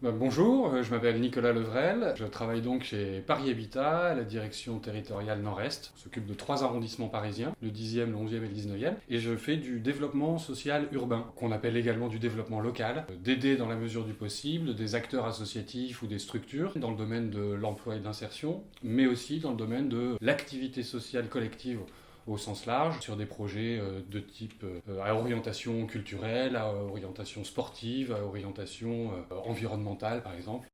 Bonjour, je m'appelle Nicolas Levrel, je travaille donc chez Paris Habitat, à la direction territoriale Nord-Est. On s'occupe de 3 arrondissements parisiens, le 10e, le 11e et le 19e, et je fais du développement social urbain, qu'on appelle également du développement local, d'aider dans la mesure du possible des acteurs associatifs ou des structures dans le domaine de l'emploi et de l'insertion, mais aussi dans le domaine de l'activité sociale collective au sens large, sur des projets de type à orientation culturelle, à orientation sportive, à orientation environnementale par exemple.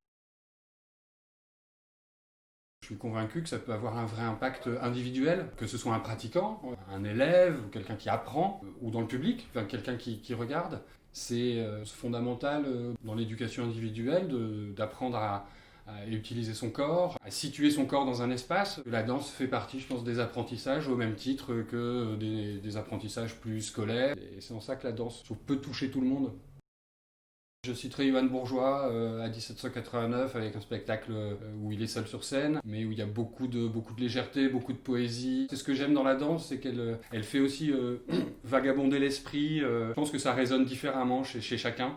Je suis convaincu que ça peut avoir un vrai impact individuel, que ce soit un pratiquant, un élève, ou quelqu'un qui apprend, ou dans le public, enfin, quelqu'un qui regarde. C'est fondamental dans l'éducation individuelle d'apprendre à utiliser son corps, à situer son corps dans un espace. La danse fait partie, je pense, des apprentissages au même titre que des apprentissages plus scolaires. Et c'est en ça que la danse peut toucher tout le monde. Je citerai Ivan Bourgeois à 1789 avec un spectacle où il est seul sur scène, mais où il y a beaucoup de légèreté, beaucoup de poésie. C'est ce que j'aime dans la danse, c'est qu'elle elle fait aussi vagabonder l'esprit. Je pense que ça résonne différemment chez chacun.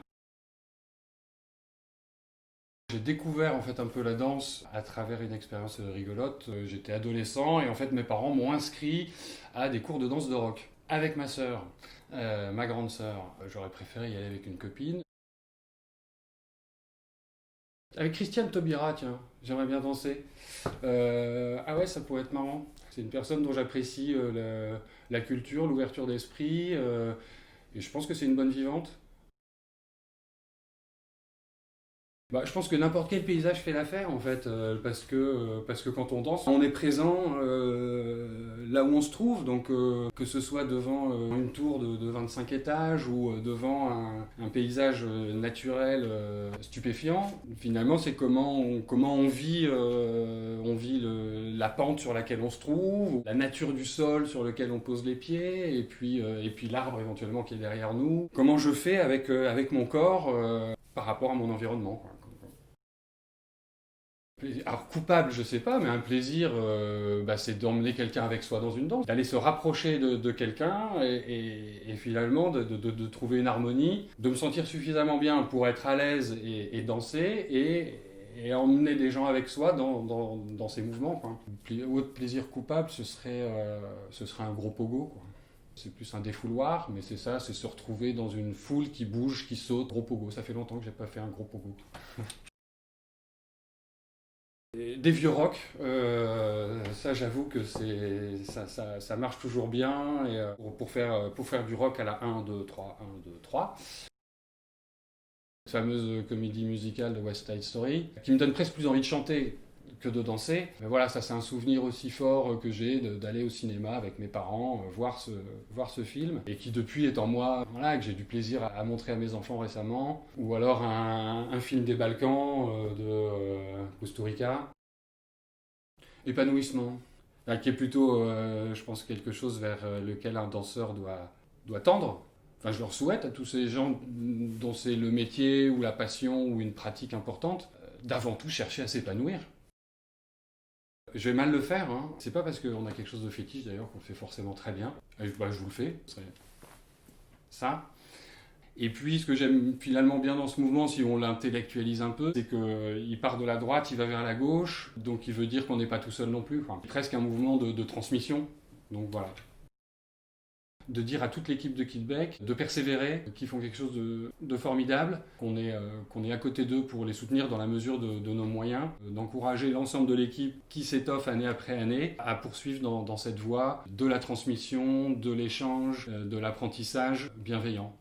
J'ai découvert en fait un peu la danse à travers une expérience rigolote. J'étais adolescent et en fait mes parents m'ont inscrit à des cours de danse de rock avec ma sœur, ma grande sœur. J'aurais préféré y aller avec une copine. Avec Christiane Taubira, tiens, j'aimerais bien danser. Ah ouais, ça pourrait être marrant. C'est une personne dont j'apprécie la culture, l'ouverture d'esprit, et je pense que c'est une bonne vivante. Je pense que n'importe quel paysage fait l'affaire en fait, parce que quand on danse, on est présent là où on se trouve, donc que ce soit devant une tour de 25 étages ou devant un paysage naturel stupéfiant, finalement c'est comment on vit la pente sur laquelle on se trouve, la nature du sol sur lequel on pose les pieds, et puis l'arbre éventuellement qui est derrière nous. Comment je fais avec mon corps par rapport à mon environnement, quoi. Alors coupable, je sais pas, mais un plaisir, c'est d'emmener quelqu'un avec soi dans une danse, d'aller se rapprocher de quelqu'un et finalement de trouver une harmonie, de me sentir suffisamment bien pour être à l'aise et danser et emmener des gens avec soi dans ces mouvements, quoi. Autre plaisir coupable, ce serait un gros pogo, quoi. C'est plus un défouloir, mais c'est ça, c'est se retrouver dans une foule qui bouge, qui saute. Gros pogo, ça fait longtemps que j'ai pas fait un gros pogo. Des vieux rock, ça j'avoue que ça marche toujours bien. Et, pour faire du rock à la 1, 2, 3, 1, 2, 3. Cette fameuse comédie musicale de West Side Story, qui me donne presque plus envie de chanter que de danser. Mais voilà, ça c'est un souvenir aussi fort que j'ai d'aller au cinéma avec mes parents, voir ce film, et qui depuis est en moi, voilà, que j'ai du plaisir à montrer à mes enfants récemment. Ou alors un film des Balkans de Costa Rica. Épanouissement, qui est plutôt, je pense, quelque chose vers lequel un danseur doit tendre. Enfin, je leur souhaite à tous ces gens dont c'est le métier ou la passion ou une pratique importante, d'avant tout chercher à s'épanouir. Je vais mal le faire, hein. C'est pas parce qu'on a quelque chose de fétiche d'ailleurs qu'on le fait forcément très bien. Je vous le fais, c'est ça. Et puis, ce que j'aime finalement bien dans ce mouvement, si on l'intellectualise un peu, c'est qu'il part de la droite, il va vers la gauche, donc il veut dire qu'on n'est pas tout seul non plus. Enfin, presque un mouvement de transmission. Donc voilà. De dire à toute l'équipe de Kidbeck de persévérer, qu'ils font quelque chose de formidable, qu'on est à côté d'eux pour les soutenir dans la mesure de nos moyens, d'encourager l'ensemble de l'équipe qui s'étoffe année après année à poursuivre dans cette voie de la transmission, de l'échange, de l'apprentissage bienveillant.